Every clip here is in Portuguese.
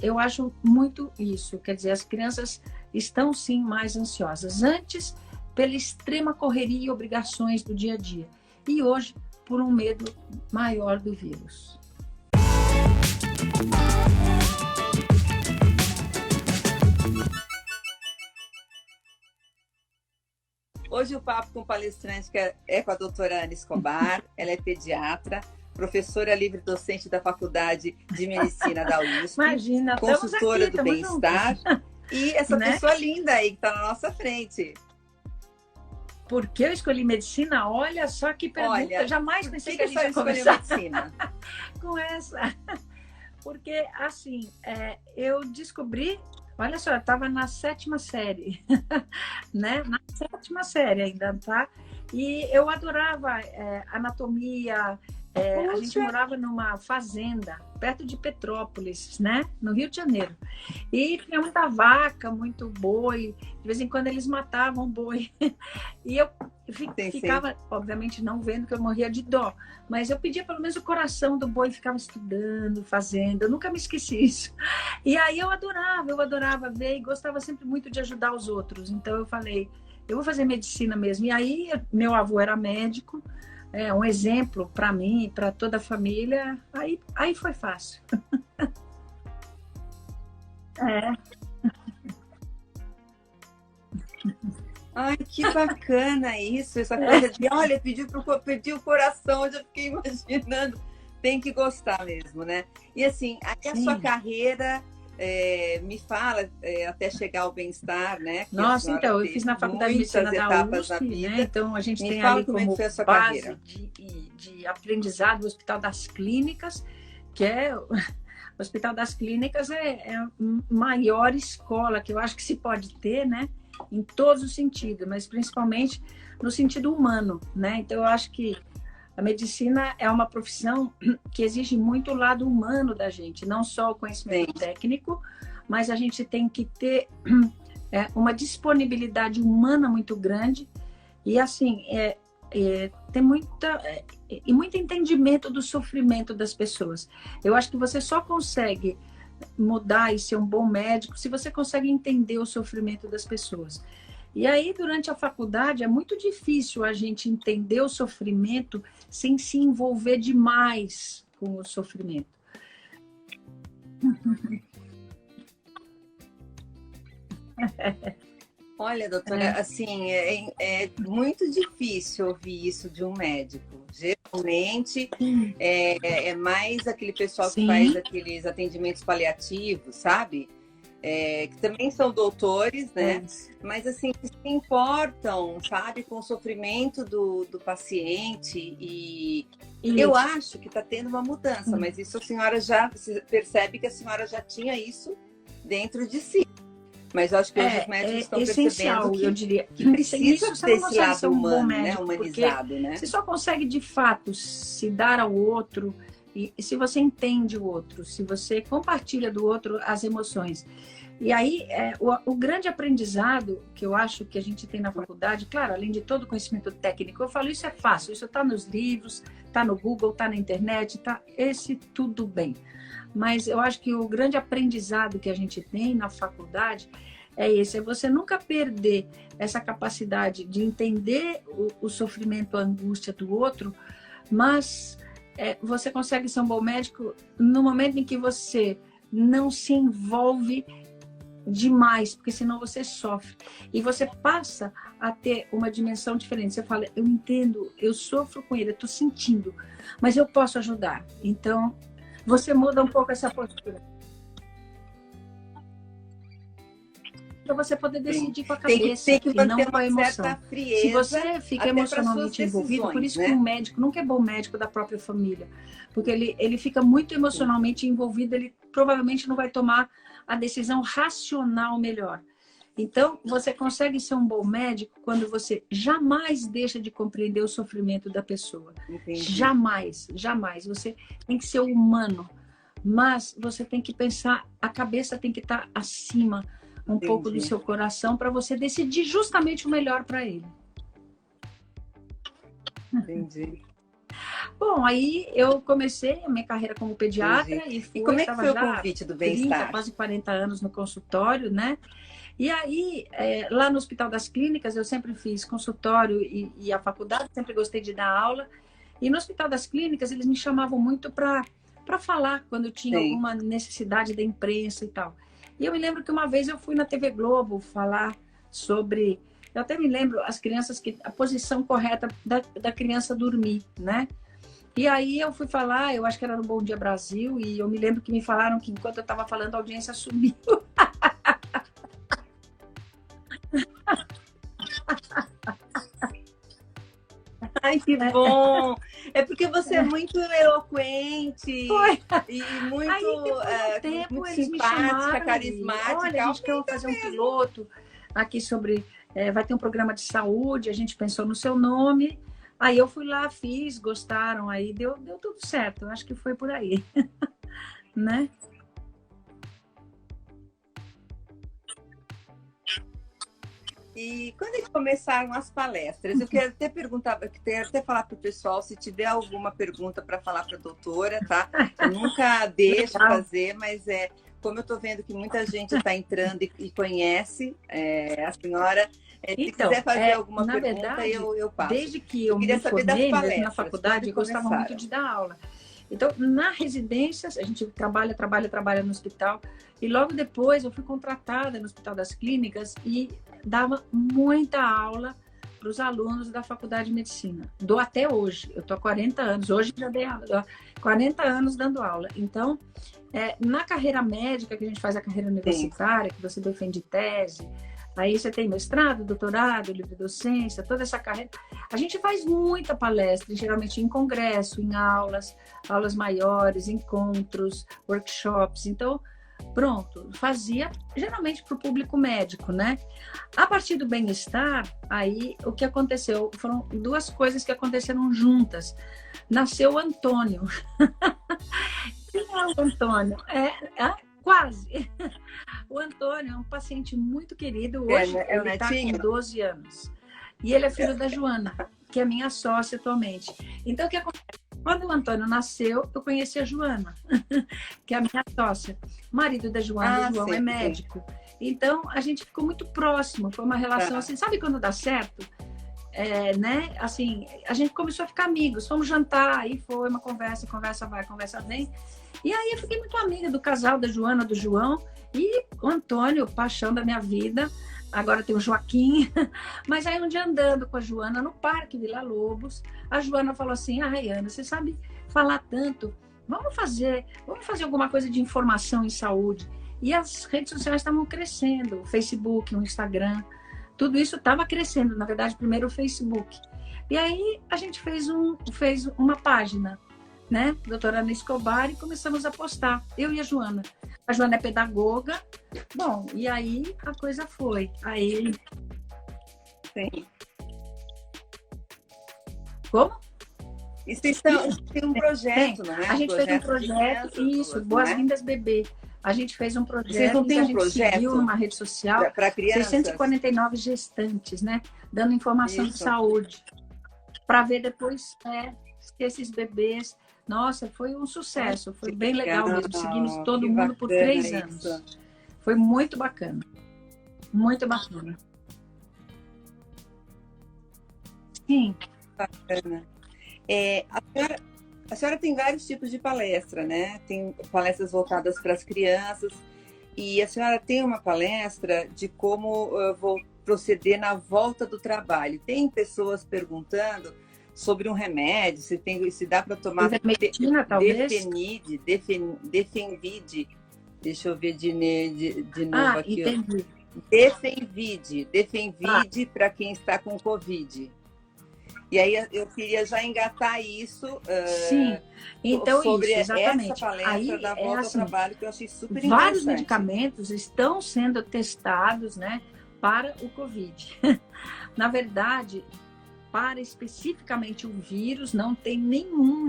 eu acho muito isso. Quer dizer, as crianças estão sim mais ansiosas. Antes, pela extrema correria e obrigações do dia a dia. E hoje, por um medo maior do vírus. Hoje o papo com o palestrante é com a doutora Ana Escobar, ela é pediatra, professora livre-docente da Faculdade de Medicina da USP, Imagina, consultora aqui, do bem-estar e essa pessoa linda aí que está na nossa frente. Por que eu escolhi medicina? Olha só que pergunta. Olha, jamais pensei que a gente ia começar medicina com essa. Porque, assim, eu descobri... Olha só, eu estava na 7ª série, né? Na 7ª série ainda, tá? E eu adorava anatomia. A gente morava numa fazenda, perto de Petrópolis, né? No Rio de Janeiro. E tinha muita vaca, muito boi. De vez em quando eles matavam boi. E eu ficava, obviamente, não vendo que eu morria de dó. Mas eu pedia pelo menos o coração do boi, ficava estudando, fazendo. Eu nunca me esqueci isso. E aí eu adorava ver e gostava sempre muito de ajudar os outros. Então eu falei, eu vou fazer medicina mesmo. E aí meu avô era médico, um exemplo para mim e para toda a família. Aí foi fácil. Ai, que bacana isso, essa coisa de, olha, pedi o coração, eu já fiquei imaginando, tem que gostar mesmo, né? E assim, aí a sua carreira, me fala, até chegar ao bem-estar, né? Nossa, então, eu fiz na Faculdade de Medicina da USP, né? Então a gente tem ali como base de aprendizado o Hospital das Clínicas, que o Hospital das Clínicas é a maior escola que eu acho que se pode ter, né? Em todos os sentidos, mas principalmente no sentido humano, né? Então eu acho que a medicina é uma profissão que exige muito o lado humano da gente, não só o conhecimento técnico, mas a gente tem que ter uma disponibilidade humana muito grande e assim tem muito entendimento do sofrimento das pessoas. Eu acho que você só consegue mudar e ser um bom médico se você consegue entender o sofrimento das pessoas. E aí, durante a faculdade, é muito difícil a gente entender o sofrimento sem se envolver demais com o sofrimento. Olha, doutora, assim, é muito difícil ouvir isso de um médico. Geralmente é mais aquele pessoal que faz aqueles atendimentos paliativos, sabe? Que também são doutores, né? Mas assim, que se importam, sabe, com o sofrimento do paciente e eu acho que está tendo uma mudança, mas isso a senhora já percebe que a senhora já tinha isso dentro de si. Mas eu acho que hoje os médicos estão percebendo que, eu diria, que precisa desse lado humano, né? Humanizado, né? Você só consegue, de fato, se dar ao outro, e se você entende o outro, se você compartilha do outro as emoções. E aí, o grande aprendizado que eu acho que a gente tem na faculdade, claro, além de todo o conhecimento técnico, eu falo, isso é fácil, isso está nos livros, está no Google, está na internet, tudo bem. Mas eu acho que o grande aprendizado que a gente tem na faculdade é você nunca perder essa capacidade de entender o sofrimento, a angústia do outro, mas você consegue ser um bom médico no momento em que você não se envolve demais, porque senão você sofre. E você passa a ter uma dimensão diferente. Você fala, eu entendo, eu sofro com ele, eu estou sentindo, mas eu posso ajudar. Então, você muda um pouco essa postura. Para você poder decidir com a cabeça, tem que não com a emoção. Frieza, se você fica emocionalmente envolvido, por isso que um médico nunca é bom médico da própria família, porque ele fica muito emocionalmente envolvido, ele provavelmente não vai tomar a decisão racional melhor. Então, você consegue ser um bom médico quando você jamais deixa de compreender o sofrimento da pessoa. Entendi. Jamais, jamais. Você tem que ser humano, mas você tem que pensar, a cabeça tem que estar acima um pouco do seu coração para você decidir justamente o melhor para ele. Entendi. Bom, aí eu comecei a minha carreira como pediatra e fui... E como é que foi o convite do Bem-Estar? Quase 40 anos no consultório, né? E aí, lá no Hospital das Clínicas, eu sempre fiz consultório e a faculdade, sempre gostei de dar aula. E no Hospital das Clínicas, eles me chamavam muito para falar quando tinha alguma necessidade da imprensa e tal. E eu me lembro que uma vez eu fui na TV Globo falar sobre... Eu até me lembro as crianças a posição correta da criança dormir, né? E aí eu fui falar, eu acho que era no Bom Dia Brasil, e eu me lembro que me falaram que enquanto eu estava falando, a audiência subiu. Ai, que bom! É porque você é muito eloquente e muito, aí, muito simpática, carismática. Olha, a gente quer fazer um piloto aqui sobre... vai ter um programa de saúde, a gente pensou no seu nome. Aí eu fui lá, fiz, gostaram, aí deu tudo certo. Eu acho que foi por aí, né? E quando é que começaram as palestras? Eu quero até perguntar, quero até falar para o pessoal, se tiver alguma pergunta para falar para a doutora, tá? Eu nunca deixo fazer, mas como eu estou vendo que muita gente está entrando e conhece a senhora... Se quiser fazer alguma pergunta, verdade, eu passo. Desde que eu me formei na faculdade, eu gostava muito de dar aula. Então, na residência, a gente trabalha no hospital. E logo depois eu fui contratada no Hospital das Clínicas e dava muita aula para os alunos da Faculdade de Medicina. Dou até hoje. Eu estou há 40 anos. Hoje já dei aula. Dou 40 anos dando aula. Então, na carreira médica, que a gente faz a carreira universitária, que você defende tese... Aí você tem mestrado, doutorado, livre docência, toda essa carreira. A gente faz muita palestra, geralmente em congresso, em aulas maiores, encontros, workshops. Então, pronto, fazia geralmente para o público médico, né? A partir do Bem-Estar, aí o que aconteceu? Foram duas coisas que aconteceram juntas. Nasceu o Antônio. Quem é o Antônio? Quase. O Antônio é um paciente muito querido. Hoje ele está com 12 anos. E ele é filho da Joana, que é minha sócia atualmente. Então, o que acontece? Quando o Antônio nasceu, eu conheci a Joana, que é a minha sócia. O marido da Joana, o João, é médico. Então, a gente ficou muito próximo. Foi uma relação assim, sabe quando dá certo? Né? Assim, a gente começou a ficar amigos. Fomos jantar, aí foi uma conversa vai, conversa vem. E aí eu fiquei muito amiga do casal da Joana, do João, e o Antônio, paixão da minha vida. Agora tem o Joaquim. Mas aí um dia andando com a Joana no Parque Vila Lobos, a Joana falou assim: Ana, você sabe falar tanto, vamos fazer alguma coisa de informação em saúde. E as redes sociais estavam crescendo, o Facebook, o Instagram, tudo isso estava crescendo. Na verdade, primeiro o Facebook. E aí a gente fez uma página, né, doutora Ana Escobar, e começamos a postar, eu e a Joana. A Joana é pedagoga, bom, e aí a coisa foi. Aí... Sim. Como? Isso tem um projeto, não é? A gente fez um projeto, isso, Boas-Vindas Bebê. A gente fez um projeto. Vocês não têm um projeto seguiu numa rede social para crianças? 649 gestantes, né, dando informação de saúde, para ver depois se esses bebês... Nossa, foi um sucesso, foi bem legal mesmo. Seguimos todo mundo por 3 anos. Foi muito bacana. Muito bacana. Sim. Bacana. A senhora tem vários tipos de palestra, né? Tem palestras voltadas para as crianças. E a senhora tem uma palestra de como vou proceder na volta do trabalho. Tem pessoas perguntando sobre um remédio, se dá para tomar Defenvide. Deixa eu ver de novo aqui. Entendi. Defenvide para quem está com Covid. E aí eu queria já engatar isso Sim. Então, sobre exatamente. Essa palestra aí, da volta ao trabalho, que eu achei super interessante. Vários medicamentos estão sendo testados, né, para o Covid. Na verdade, para especificamente o vírus, não tem nenhum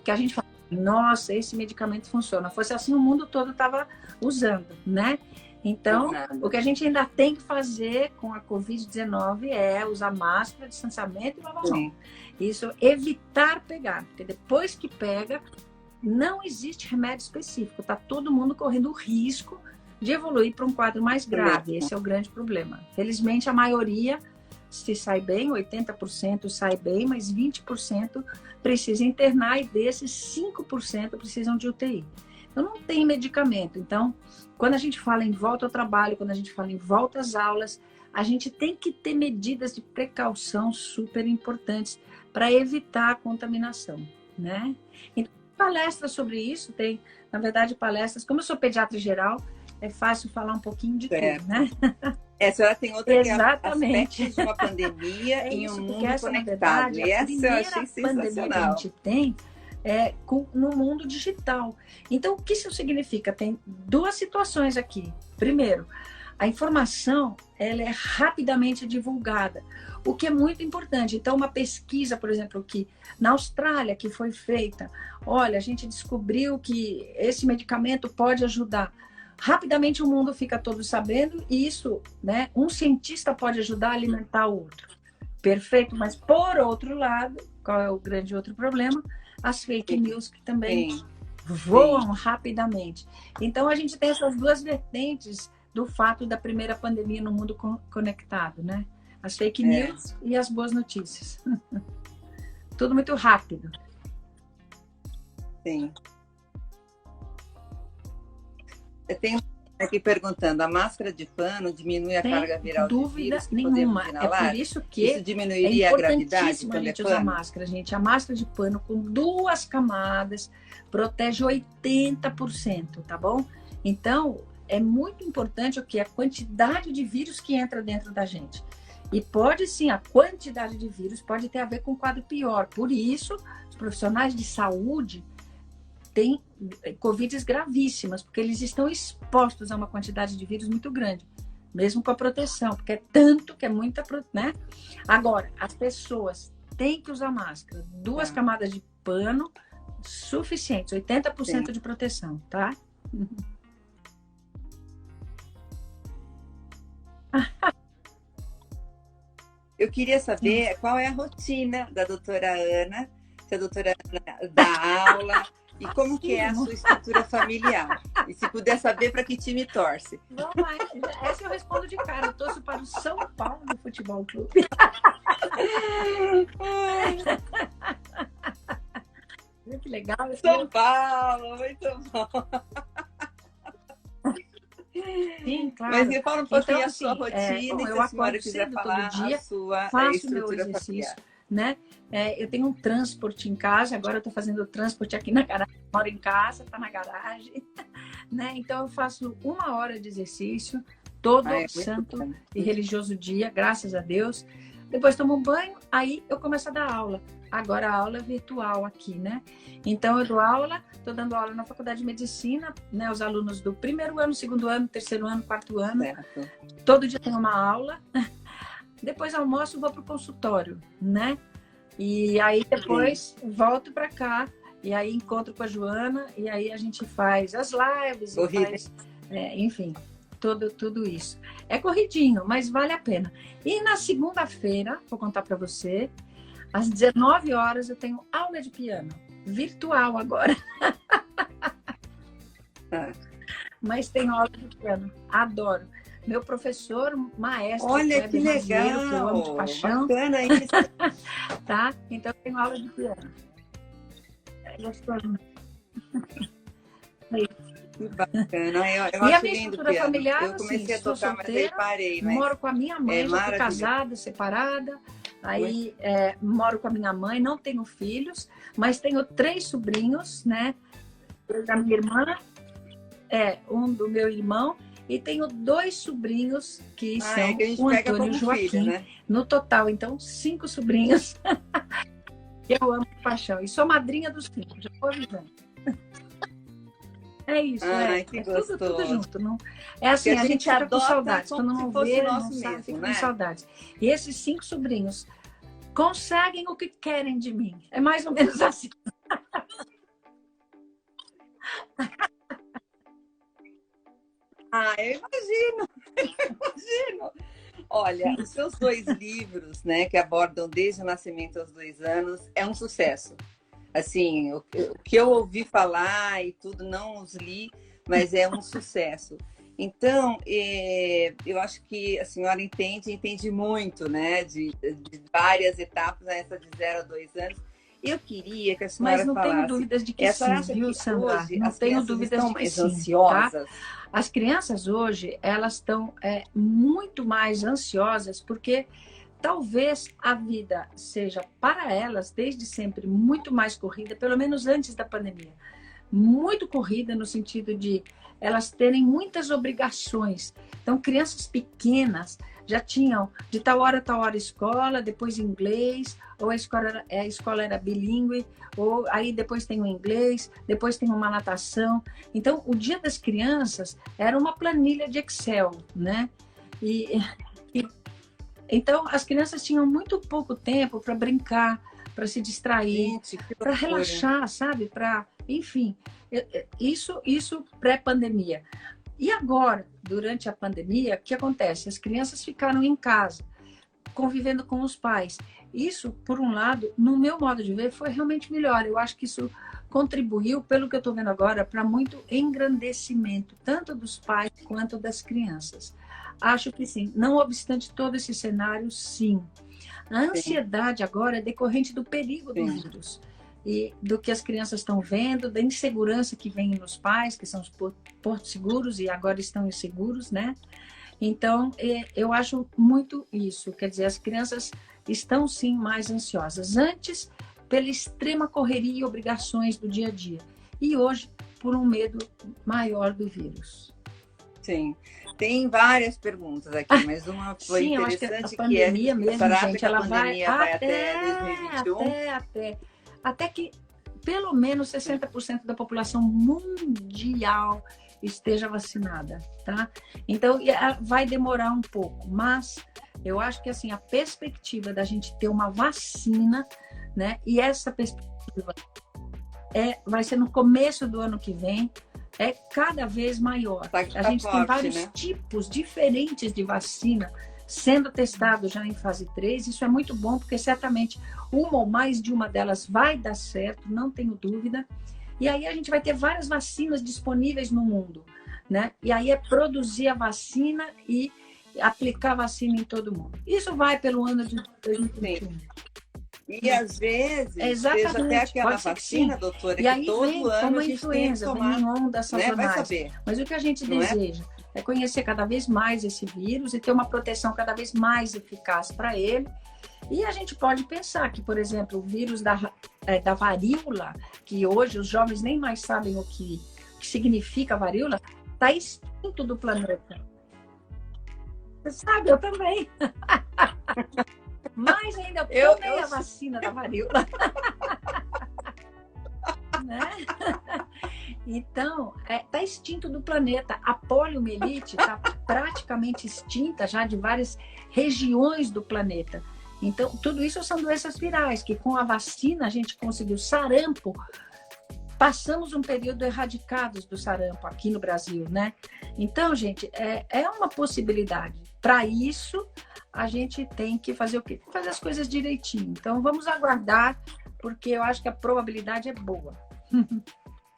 que a gente fala, nossa, esse medicamento funciona. Fosse assim, o mundo todo estava usando, né? Então, o que a gente ainda tem que fazer com a Covid-19 é usar máscara, distanciamento e lavar a mão. Isso, evitar pegar, porque depois que pega, não existe remédio específico. Está todo mundo correndo o risco de evoluir para um quadro mais grave. Esse é o grande problema. Felizmente, a maioria se sai bem, 80% sai bem, mas 20% precisa internar e desses 5% precisam de UTI. Então, não tem medicamento. Então, quando a gente fala em volta ao trabalho, quando a gente fala em volta às aulas, a gente tem que ter medidas de precaução super importantes para evitar a contaminação, né? Então, palestras sobre isso, tem, na verdade, palestras. Como eu sou pediatra geral, é fácil falar um pouquinho de tudo, né? A senhora tem outra Exatamente. Que é aspectos de uma pandemia em um mundo conectado. Verdade, e essa eu achei sensacional. Pandemia que a gente tem no mundo digital. Então, o que isso significa? Tem duas situações aqui. Primeiro, a informação ela é rapidamente divulgada, o que é muito importante. Então, uma pesquisa, por exemplo, que na Austrália que foi feita, olha, a gente descobriu que esse medicamento pode ajudar. Rapidamente o mundo fica todo sabendo e isso, né? Um cientista pode ajudar a alimentar o outro. Perfeito, mas por outro lado, qual é o grande outro problema? As fake news que também voam rapidamente. Então, a gente tem essas duas vertentes do fato da primeira pandemia no mundo conectado, né? As fake news e as boas notícias. Tudo muito rápido. Sim. Eu tenho aqui perguntando, a máscara de pano diminui a carga viral de vírus que podemos inalar? É por isso que isso diminuiria a gravidade quando a gente usa máscara, gente. A máscara de pano com 2 camadas protege 80%, tá bom? Então, é muito importante o que? A quantidade de vírus que entra dentro da gente. E pode sim, a quantidade de vírus pode ter a ver com um quadro pior. Por isso, os profissionais de saúde têm Covids gravíssimas, porque eles estão expostos a uma quantidade de vírus muito grande, mesmo com a proteção, porque é tanto que é muita, né? Agora, as pessoas têm que usar máscara, 2 camadas de pano suficientes, 80% de proteção, tá? Eu queria saber qual é a rotina da doutora Ana, se a doutora Ana dá aula, e como que é a sua estrutura familiar. E se puder saber para que time torce. Não, mas essa eu respondo de cara. Eu torço para o São Paulo Futebol Clube. Que legal. São Paulo, muito bom. Sim, claro. Mas me fala um pouquinho então, a sua rotina, e se eu a senhora quiser falar todo dia, a sua faço meu exercício, familiar. Né? Eu tenho um transporte em casa, agora eu estou fazendo o transporte aqui na garagem, moro em casa, está na garagem, né? Então eu faço 1 hora de exercício todo santo e religioso dia, graças a Deus. Depois tomo um banho, aí eu começo a dar aula. Agora a aula é virtual aqui, né? Então eu dou aula, estou dando aula na Faculdade de Medicina, né? Os alunos do 1º ano, 2º ano, 3º ano, 4º ano. Certo. Todo dia tem uma aula. Depois almoço, vou para o consultório, né? E aí depois volto para cá, e aí encontro com a Joana, e aí a gente faz as lives, e faz, enfim, tudo isso. É corridinho, mas vale a pena. E na segunda-feira, vou contar para você, às 19 horas eu tenho aula de piano, virtual agora. Mas tenho aula de piano, adoro. Meu professor, maestro, olha que legal, que eu amo de paixão. Bacana isso. Tá? Então eu tenho aula de piano. É gostoso. Que bacana. Eu e acho a minha lindo estrutura piano. familiar, eu comecei a tocar, solteira, mas aí parei. Mas moro com a minha mãe, já fui casada, separada. Aí moro com a minha mãe, não tenho filhos, mas tenho 3 sobrinhos, né? Da minha irmã, um do meu irmão, e tenho 2 sobrinhos que são o Antônio e o Joaquim. Filho, né? No total, então, 5 sobrinhos. Eu amo de paixão. E sou madrinha dos 5, já vou avisando. É isso, tudo junto. Não... É assim, a gente fica com saudades. Quando não vê, não sabe, fica com saudades. E esses 5 sobrinhos conseguem o que querem de mim. É mais ou menos assim. Ah, eu imagino, eu imagino. Olha, os seus 2 livros, né, que abordam desde o nascimento aos 2 anos, é um sucesso. Assim, o que eu ouvi falar e tudo, não os li, mas é um sucesso. Então, eu acho que a senhora entende muito, né, de várias etapas, essa de 0 a 2 anos. Eu queria que a senhora falasse... Mas não tenho dúvidas de que sim, viu, Sandra? Não tenho dúvidas de que mais sim, ansiosas. Tá? As crianças hoje, elas estão muito mais ansiosas porque talvez a vida seja para elas, desde sempre, muito mais corrida, pelo menos antes da pandemia. Muito corrida no sentido de elas terem muitas obrigações. Então, crianças pequenas já tinham de tal hora escola, depois inglês, ou a escola era bilíngue, ou aí depois tem o inglês, depois tem uma natação. Então, o dia das crianças era uma planilha de Excel, né? Então, as crianças tinham muito pouco tempo para brincar, para se distrair, para relaxar, sabe? Enfim, isso pré-pandemia. E agora, durante a pandemia, o que acontece? As crianças ficaram em casa, convivendo com os pais. Isso, por um lado, no meu modo de ver, foi realmente melhor. Eu acho que isso contribuiu, pelo que eu estou vendo agora, para muito engrandecimento, tanto dos pais quanto das crianças. Acho que sim. Não obstante todo esse cenário, sim. A ansiedade agora é decorrente do perigo do vírus. E do que as crianças estão vendo, da insegurança que vem nos pais, que são os portos seguros e agora estão inseguros, né? Então, eu acho muito isso. Quer dizer, as crianças estão, sim, mais ansiosas. Antes, pela extrema correria e obrigações do dia a dia. E hoje, por um medo maior do vírus. Sim. Tem várias perguntas aqui, mas uma foi sim, interessante, eu acho que a pandemia mesmo, gente, ela vai até 2021. Até que pelo menos 60% da população mundial esteja vacinada, tá? Então, vai demorar um pouco, mas eu acho que, assim, a perspectiva da gente ter uma vacina, né? E essa perspectiva vai ser no começo do ano que vem, é cada vez maior. A gente tem vários tipos diferentes de vacina sendo testado já em fase 3, isso é muito bom, porque certamente uma ou mais de uma delas vai dar certo, não tenho dúvida. E aí a gente vai ter várias vacinas disponíveis no mundo, né? E aí é produzir a vacina e aplicar a vacina em todo mundo. Isso vai pelo ano de 2021. E às vezes, seja até aquela vacina, doutora, e que aí todo vem, ano como a gente influenza, tem que tomar, vem em ondas sazonais. Vai saber. Mas o que a gente deseja é conhecer cada vez mais esse vírus e ter uma proteção cada vez mais eficaz para ele. E a gente pode pensar que, por exemplo, o vírus da varíola, que hoje os jovens nem mais sabem o que significa varíola, está extinto do planeta. Você sabe, eu também. Mas ainda eu tomei a vacina da varíola. Né? Então, está extinto do planeta. A poliomielite está praticamente extinta já de várias regiões do planeta. Então, tudo isso são doenças virais, que com a vacina a gente conseguiu. Sarampo, passamos um período erradicados do sarampo aqui no Brasil, né? Então, gente, é uma possibilidade. Para isso, a gente tem que fazer o quê? Fazer as coisas direitinho. Então, vamos aguardar, porque eu acho que a probabilidade é boa.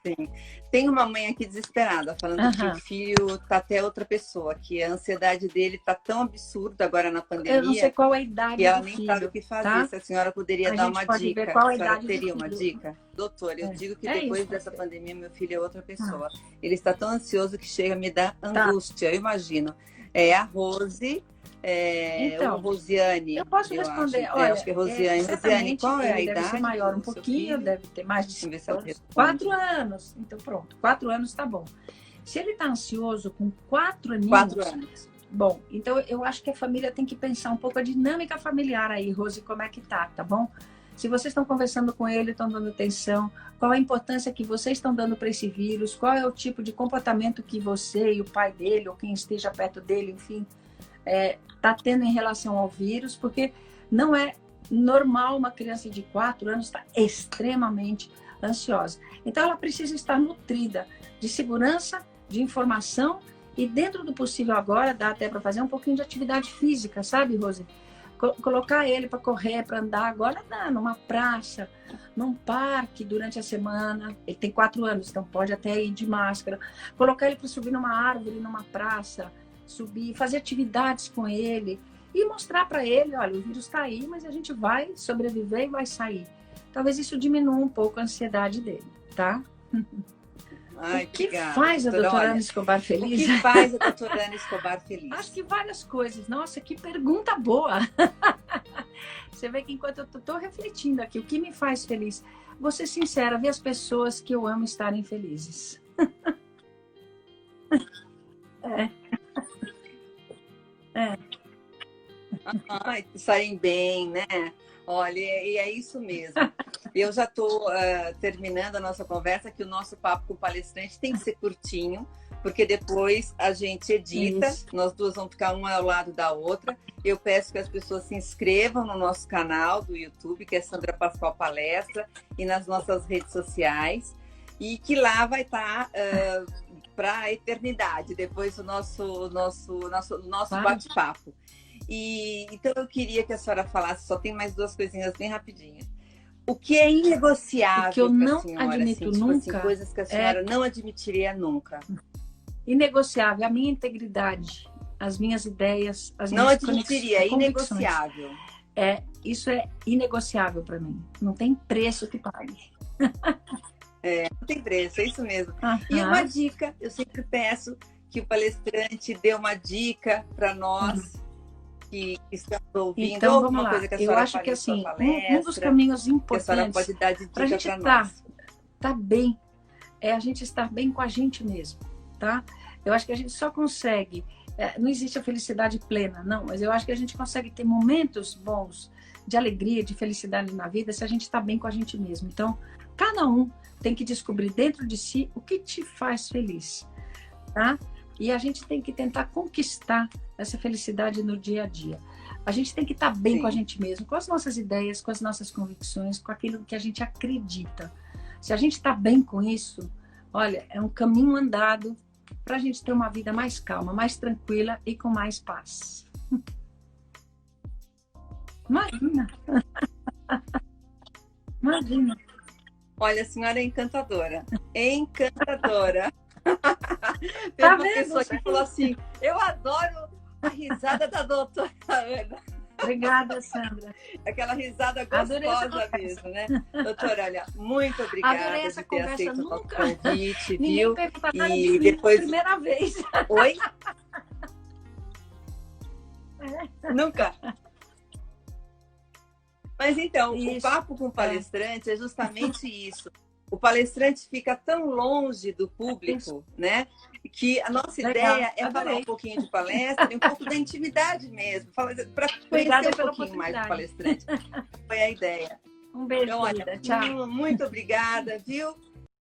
Sim. Tem uma mãe aqui desesperada, falando que o filho tá até outra pessoa, que a ansiedade dele tá tão absurda agora na pandemia. Eu não sei qual a idade que ela do nem filho, sabe o que fazer. Tá? Se a senhora poderia dar uma dica. Ver qual a senhora idade teria uma dica? Doutora, eu digo que depois dessa pandemia, meu filho é outra pessoa. Ele está tão ansioso que chega a me dar angústia, eu imagino. É a Rose... então, o Rosiane. Eu posso responder. Acho. Olha, acho que é Rosiane. Rosiane, qual é a idade? Deve ser maior um pouquinho, deve ter mais de 5 anos. 4 anos. Então, pronto. 4 anos tá bom. Se ele tá ansioso com 4 aninhos... 4 anos. Bom, então eu acho que a família tem que pensar um pouco a dinâmica familiar aí, Rose, como é que tá bom? Se vocês estão conversando com ele, estão dando atenção, qual a importância que vocês estão dando para esse vírus, qual é o tipo de comportamento que você e o pai dele, ou quem esteja perto dele, enfim... está tendo em relação ao vírus, porque não é normal uma criança de 4 anos estar extremamente ansiosa. Então, ela precisa estar nutrida de segurança, de informação E dentro do possível agora, dá até para fazer um pouquinho de atividade física, sabe, Rose? Colocar ele para correr, para andar, agora dá, numa praça, num parque durante a semana. Ele tem 4 anos, então pode até ir de máscara. Colocar ele para subir numa árvore, numa praça, subir, fazer atividades com ele e mostrar para ele, olha, o vírus está aí, mas a gente vai sobreviver e vai sair. Talvez isso diminua um pouco a ansiedade dele, tá? Ai, o que obrigada, faz a doutora Ana Escobar feliz? O que faz a doutora Ana Escobar feliz? Acho que várias coisas. Nossa, que pergunta boa! Você vê que enquanto eu estou refletindo aqui, o que me faz feliz? Vou ser sincera, ver as pessoas que eu amo estarem felizes. Estarem bem, né? Olha, e é isso mesmo. Eu já estou terminando a nossa conversa, que o nosso papo com o palestrante tem que ser curtinho, porque depois a gente edita, nós duas vamos ficar uma ao lado da outra. Eu peço que as pessoas se inscrevam no nosso canal do YouTube, que é Sandra Pascoal Palestra, e nas nossas redes sociais, e que lá vai estar para a eternidade, depois do nosso bate-papo. Então eu queria que a senhora falasse, só tem mais 2 coisinhas bem rapidinhas. O que é inegociável? O que eu não senhora, admito assim, nunca. Tipo assim, coisas que a senhora não admitiria nunca. Inegociável, a minha integridade, as minhas ideias, as não minhas admitiria, é inegociável. Isso é inegociável para mim. Não tem preço que pague. Não tem preço, é isso mesmo. E uma dica, eu sempre peço que o palestrante dê uma dica para nós. Que estamos ouvindo, então, vamos lá. Coisa que a eu acho que assim, um dos caminhos importantes para a gente tá bem é a gente estar bem com a gente mesmo, tá? Eu acho que a gente só consegue, não existe a felicidade plena, não, mas eu acho que a gente consegue ter momentos bons de alegria, de felicidade na vida se a gente está bem com a gente mesmo. Então, cada um tem que descobrir dentro de si o que te faz feliz, tá? E a gente tem que tentar conquistar essa felicidade no dia a dia. A gente tem que estar bem com a gente mesmo, com as nossas ideias, com as nossas convicções, com aquilo que a gente acredita. Se a gente está bem com isso, olha, é um caminho andado para a gente ter uma vida mais calma, mais tranquila e com mais paz. Imagina! Imagina! Olha, a senhora é encantadora. Encantadora! Teve uma pessoa que falou assim, eu adoro a risada da doutora Ana. Obrigada, Sandra. Aquela risada gostosa mesmo, né? Doutora, olha, muito obrigada de ter aceito o nosso convite, viu? E depois... primeira vez. Oi? Nunca? Mas então, o papo com o palestrante é justamente isso. O palestrante fica tão longe do público, né? Que a nossa ideia é falar um pouquinho de palestra e um pouco da intimidade mesmo, para conhecer um pouquinho mais do palestrante. Foi a ideia. Um beijo, então, olha, tchau. Muito obrigada, viu?